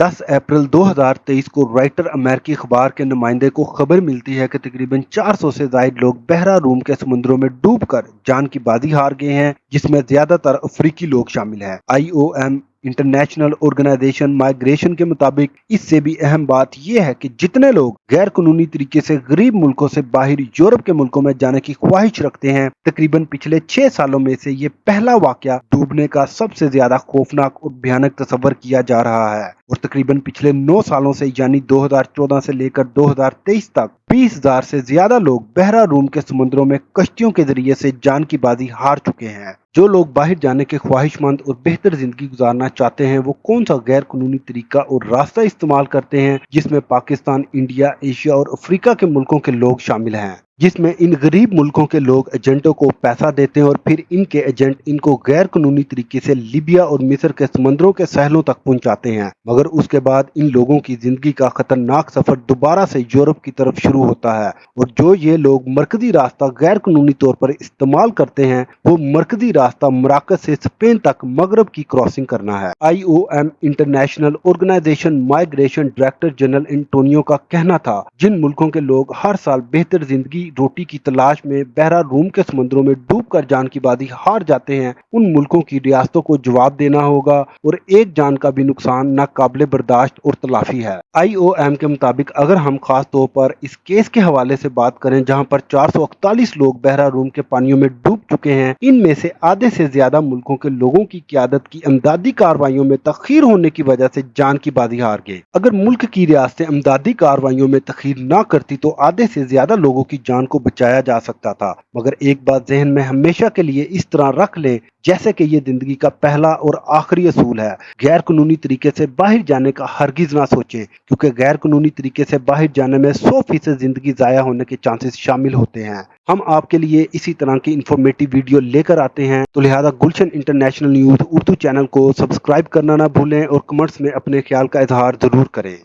10 अप्रैल 2023 को रॉयटर अमेरिकी अखबार के नुमाइंदे को खबर मिलती है कि तकरीबन 400 से ज्यादा लोग बहरा रूम के समुद्रों में डूबकर जान की बाजी हार गए हैं, जिसमें ज्यादातर अफ्रीकी लोग शामिल हैं। IOM इंटरनेशनल ऑर्गेनाइजेशन माइग्रेशन के मुताबिक इससे भी अहम बात यह है कि जितने लोग गैर कानूनी तरीके से गरीब मुल्कों से बाहर यूरोप के मुल्कों में जाने की ख्वाहिश रखते हैं, तकरीबन पिछले 6 सालों में से ये पहला वाकया डूबने का सबसे ज्यादा खौफनाक और भयानक तस्वर किया जा रहा है। और तकरीबन पिछले 9 सालों से यानी 2014 से लेकर 2023 तक 20,000 से ज्यादा लोग बहरा रूम के समुद्रों में कश्तियों के जरिए से जान की बाजी हार चुके हैं। जो लोग बाहर जाने के ख्वाहिशमंद और बेहतर जिंदगी गुजारना चाहते हैं, वो कौन सा गैर कानूनी तरीका और रास्ता इस्तेमाल करते हैं, जिसमें पाकिस्तान, इंडिया, एशिया और अफ्रीका के मुल्कों के लोग शामिल हैं, जिसमें इन गरीब मुल्कों के लोग एजेंटों को पैसा देते हैं और फिर इनके एजेंट इनको गैर कानूनी तरीके से लीबिया और मिस्र के समंदरों के सहलों तक पहुंचाते हैं। मगर उसके बाद इन लोगों की जिंदगी का खतरनाक सफर दोबारा से यूरोप की तरफ शुरू होता है। और जो ये लोग मरकजी रास्ता गैर कानूनी तौर पर इस्तेमाल करते हैं, वो मरकजी रास्ता मराकश से स्पेन तक मगरब की क्रॉसिंग करना है। IOM international organization migration director general Antonio का कहना था, जिन मुल्कों के लोग हर साल बेहतर जिंदगी रोटी की तलाश में बहरा रूम के समुद्रों में डूबकर जान की बाजी हार जाते हैं, उन मुल्कों की रियासतों को जवाब देना होगा और एक जान का भी नुकसान नाकाबिले बर्दाश्त और तलाफी है। IOM के मुताबिक अगर हम खास तौर पर इस केस के हवाले से बात करें, जहां पर 441 लोग बहरा रूम के पानियों में डूब चुके हैं, इनमें से आधे से ज्यादा मुल्कों के लोगों की क़यादत की इमदादी कार्रवाइयों में तखीर होने की वजह से जान की बाजी हार गए। अगर मुल्क की रियासतें इमदादी कार्रवाइयों में तखीर न करती तो आधे से ज्यादा लोगों की जान को बचाया जा सकता था। मगर एक बात जहन में हमेशा के लिए इस तरह रख ले, जैसे कि ये जिंदगी का पहला और आखिरी असूल है, गैर कानूनी तरीके से बाहर जाने का हरगिज ना सोचें, क्योंकि गैर कानूनी तरीके से बाहर जाने में 100% जिंदगी जाया होने के चांसेस शामिल होते हैं। हम आपके लिए इसी तरह की इंफॉर्मेटिव वीडियो लेकर आते हैं, तो लिहाजा गुलशन इंटरनेशनल न्यूज़ उर्दू चैनल को सब्सक्राइब करना ना भूलें और कमेंट्स में अपने ख्याल का इजहार जरूर करें।